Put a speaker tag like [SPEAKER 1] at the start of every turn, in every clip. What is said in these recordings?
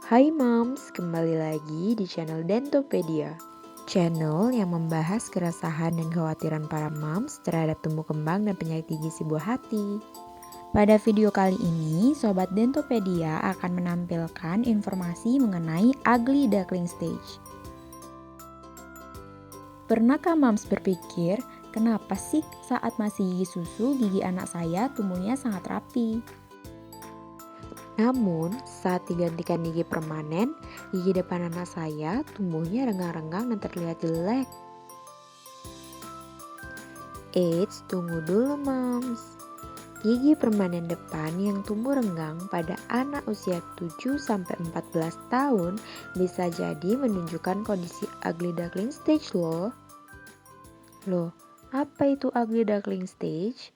[SPEAKER 1] Hai Moms, kembali lagi di channel Dentopedia. Channel yang membahas keresahan dan kekhawatiran para moms terhadap tumbuh kembang dan penyakit gigi si buah hati. Pada video kali ini, Sobat Dentopedia akan menampilkan informasi mengenai ugly duckling stage. Pernahkah moms berpikir, kenapa sih saat masih gigi susu, gigi anak saya tumbuhnya sangat rapi? Namun, saat digantikan gigi permanen, gigi depan anak saya tumbuhnya renggang-renggang dan terlihat jelek. Eits, tunggu dulu moms. Gigi permanen depan yang tumbuh renggang pada anak usia 7-14 tahun bisa jadi menunjukkan kondisi ugly duckling stage loh. Loh, apa itu ugly duckling stage?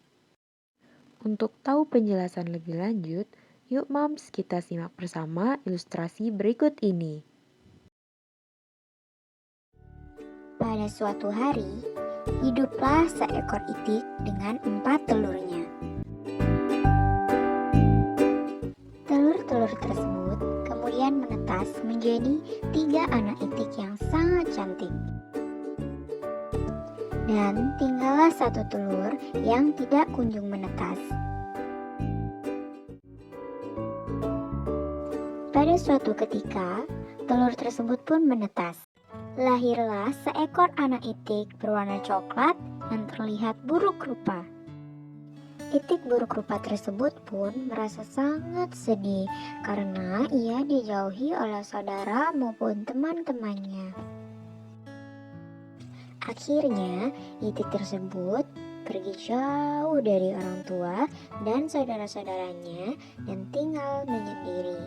[SPEAKER 1] Untuk tahu penjelasan lebih lanjut, yuk moms kita simak bersama ilustrasi berikut ini.
[SPEAKER 2] Pada suatu hari, hiduplah seekor itik dengan 4 telurnya. Telur-telur tersebut kemudian menetas menjadi 3 anak itik yang sangat cantik. Dan tinggallah 1 telur yang tidak kunjung menetas. Pada suatu ketika, telur tersebut pun menetas. Lahirlah seekor anak itik berwarna coklat yang terlihat buruk rupa. Itik buruk rupa tersebut pun merasa sangat sedih karena ia dijauhi oleh saudara maupun teman-temannya. Akhirnya, itik tersebut pergi jauh dari orang tua dan saudara-saudaranya dan tinggal menyendiri.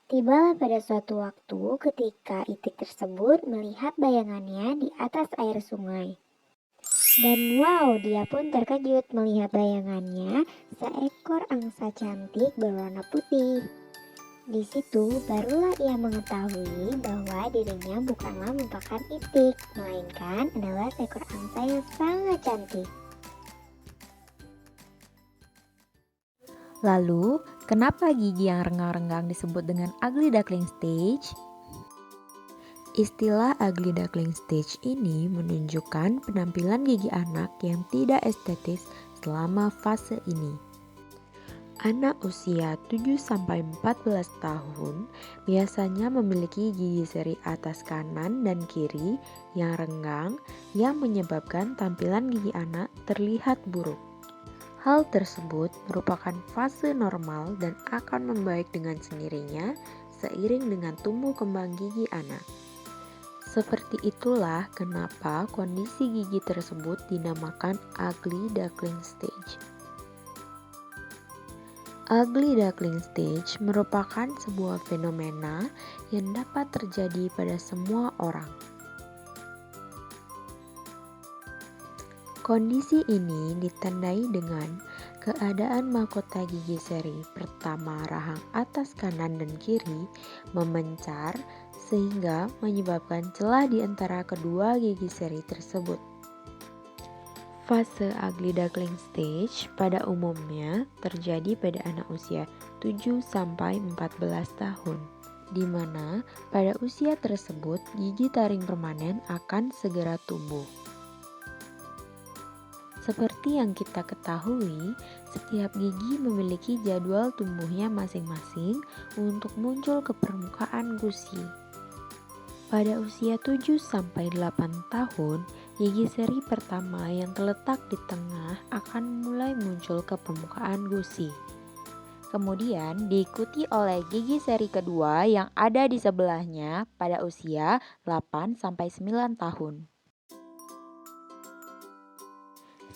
[SPEAKER 2] Tibalah pada suatu waktu ketika itik tersebut melihat bayangannya di atas air sungai. Dan wow, dia pun terkejut melihat bayangannya seekor angsa cantik berwarna putih. Di situ barulah ia mengetahui bahwa dirinya bukanlah merupakan itik, melainkan adalah seekor angsa yang sangat cantik.
[SPEAKER 1] Lalu, kenapa gigi yang renggang-renggang disebut dengan ugly duckling stage? Istilah ugly duckling stage ini menunjukkan penampilan gigi anak yang tidak estetis selama fase ini. Anak usia 7-14 tahun biasanya memiliki gigi seri atas kanan dan kiri yang renggang yang menyebabkan tampilan gigi anak terlihat buruk. Hal tersebut merupakan fase normal dan akan membaik dengan sendirinya seiring dengan tumbuh kembang gigi anak. Seperti itulah kenapa kondisi gigi tersebut dinamakan ugly duckling stage. Ugly duckling stage merupakan sebuah fenomena yang dapat terjadi pada semua orang. Kondisi ini ditandai dengan keadaan mahkota gigi seri pertama rahang atas kanan dan kiri memencar sehingga menyebabkan celah di antara kedua gigi seri tersebut. Fase ugly duckling stage pada umumnya terjadi pada anak usia 7-14 tahun, di mana pada usia tersebut gigi taring permanen akan segera tumbuh. Seperti yang kita ketahui, setiap gigi memiliki jadwal tumbuhnya masing-masing untuk muncul ke permukaan gusi. Pada usia 7-8 tahun, gigi seri pertama yang terletak di tengah akan mulai muncul ke permukaan gusi. Kemudian diikuti oleh gigi seri kedua yang ada di sebelahnya pada usia 8-9 tahun.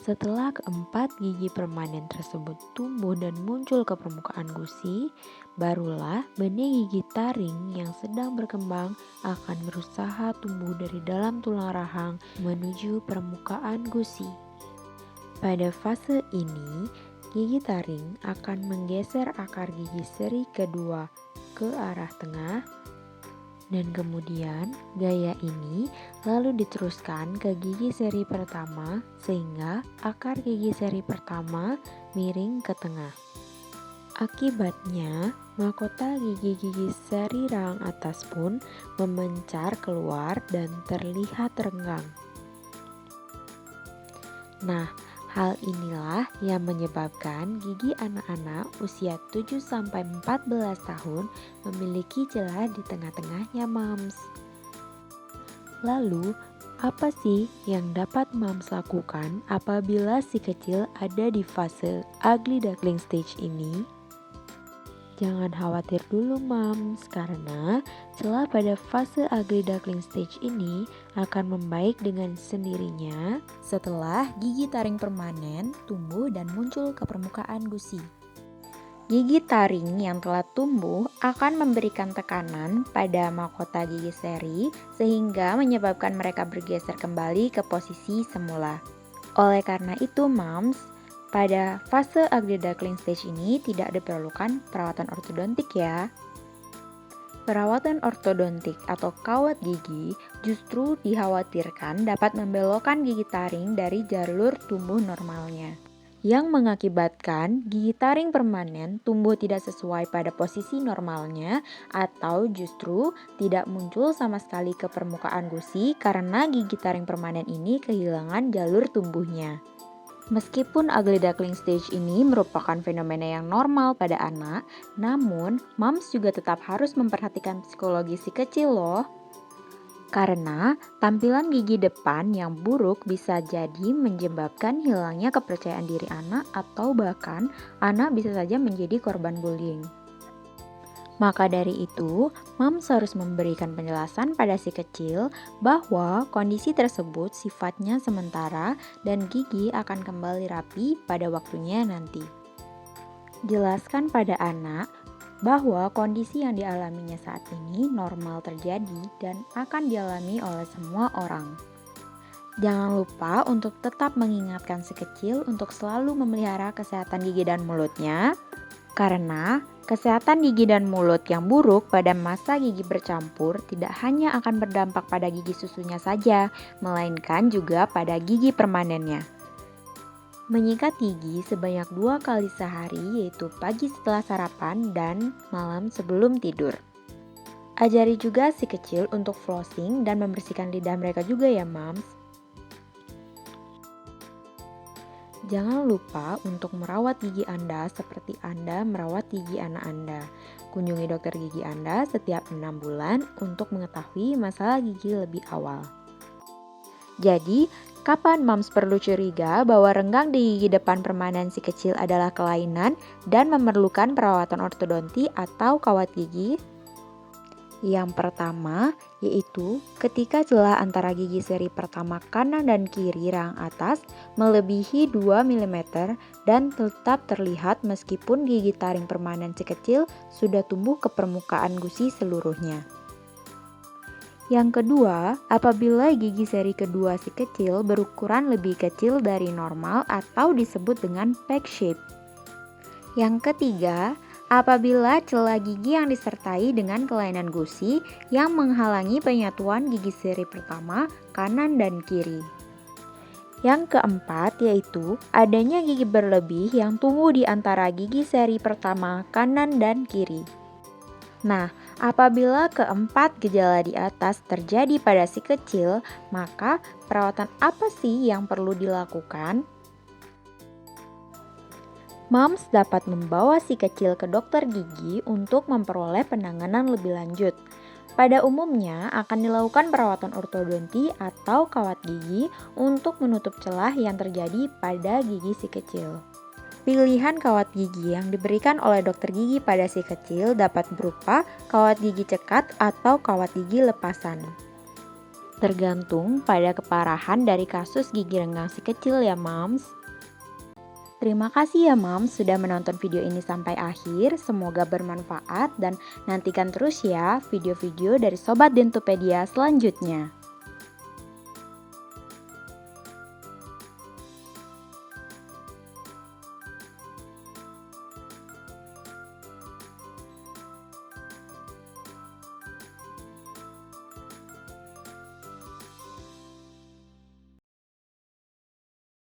[SPEAKER 1] Setelah keempat gigi permanen tersebut tumbuh dan muncul ke permukaan gusi, barulah benih gigi taring yang sedang berkembang akan berusaha tumbuh dari dalam tulang rahang menuju permukaan gusi. Pada fase ini, gigi taring akan menggeser akar gigi seri kedua ke arah tengah Dan kemudian gaya ini lalu diteruskan ke gigi seri pertama sehingga akar gigi seri pertama miring ke tengah. Akibatnya, mahkota gigi-gigi seri rahang atas pun memencar keluar dan terlihat renggang. Nah, hal inilah yang menyebabkan gigi anak-anak usia 7-14 tahun memiliki celah di tengah-tengahnya, Mams. Lalu, apa sih yang dapat Mams lakukan apabila si kecil ada di fase ugly duckling stage ini? Jangan khawatir dulu, Mams, karena celah pada fase ugly duckling stage ini akan membaik dengan sendirinya setelah gigi taring permanen tumbuh dan muncul ke permukaan gusi. Gigi taring yang telah tumbuh akan memberikan tekanan pada mahkota gigi seri sehingga menyebabkan mereka bergeser kembali ke posisi semula. Oleh karena itu, Mams, pada fase ugly duckling stage ini tidak diperlukan perawatan ortodontik ya. Perawatan ortodontik atau kawat gigi justru dikhawatirkan dapat membelokkan gigi taring dari jalur tumbuh normalnya, yang mengakibatkan gigi taring permanen tumbuh tidak sesuai pada posisi normalnya atau justru tidak muncul sama sekali ke permukaan gusi karena gigi taring permanen ini kehilangan jalur tumbuhnya. Meskipun ugly duckling stage ini merupakan fenomena yang normal pada anak, namun Mams juga tetap harus memperhatikan psikologi si kecil loh. Karena tampilan gigi depan yang buruk bisa jadi menyebabkan hilangnya kepercayaan diri anak atau bahkan anak bisa saja menjadi korban bullying. Maka dari itu, Mams harus memberikan penjelasan pada si kecil bahwa kondisi tersebut sifatnya sementara dan gigi akan kembali rapi pada waktunya nanti. Jelaskan pada anak bahwa kondisi yang dialaminya saat ini normal terjadi dan akan dialami oleh semua orang. Jangan lupa untuk tetap mengingatkan si kecil untuk selalu memelihara kesehatan gigi dan mulutnya, karena kesehatan gigi dan mulut yang buruk pada masa gigi bercampur tidak hanya akan berdampak pada gigi susunya saja, melainkan juga pada gigi permanennya. Menyikat gigi sebanyak 2 kali sehari, yaitu pagi setelah sarapan dan malam sebelum tidur. Ajari juga si kecil untuk flossing dan membersihkan lidah mereka juga ya, Mams. Jangan lupa untuk merawat gigi Anda seperti Anda merawat gigi anak Anda. Kunjungi dokter gigi Anda setiap 6 bulan untuk mengetahui masalah gigi lebih awal. Jadi, kapan Mams perlu curiga bahwa renggang di gigi depan permanen si kecil adalah kelainan dan memerlukan perawatan ortodonti atau kawat gigi? Yang pertama yaitu ketika celah antara gigi seri pertama kanan dan kiri rahang atas melebihi 2 mm dan tetap terlihat meskipun gigi taring permanen si kecil sudah tumbuh ke permukaan gusi seluruhnya. Yang kedua, apabila gigi seri kedua si kecil berukuran lebih kecil dari normal atau disebut dengan peck shape. Yang ketiga, apabila celah gigi yang disertai dengan kelainan gusi yang menghalangi penyatuan gigi seri pertama, kanan, dan kiri. Yang keempat yaitu adanya gigi berlebih yang tumbuh di antara gigi seri pertama, kanan, dan kiri. Nah, apabila keempat gejala di atas terjadi pada si kecil, maka perawatan apa sih yang perlu dilakukan? Mams dapat membawa si kecil ke dokter gigi untuk memperoleh penanganan lebih lanjut. Pada umumnya akan dilakukan perawatan ortodonti atau kawat gigi untuk menutup celah yang terjadi pada gigi si kecil. Pilihan kawat gigi yang diberikan oleh dokter gigi pada si kecil dapat berupa kawat gigi cekat atau kawat gigi lepasan. Tergantung pada keparahan dari kasus gigi renggang si kecil ya, Mams. Terima kasih ya Mams sudah menonton video ini sampai akhir, semoga bermanfaat dan nantikan terus ya video-video dari Sobat Dentopedia selanjutnya.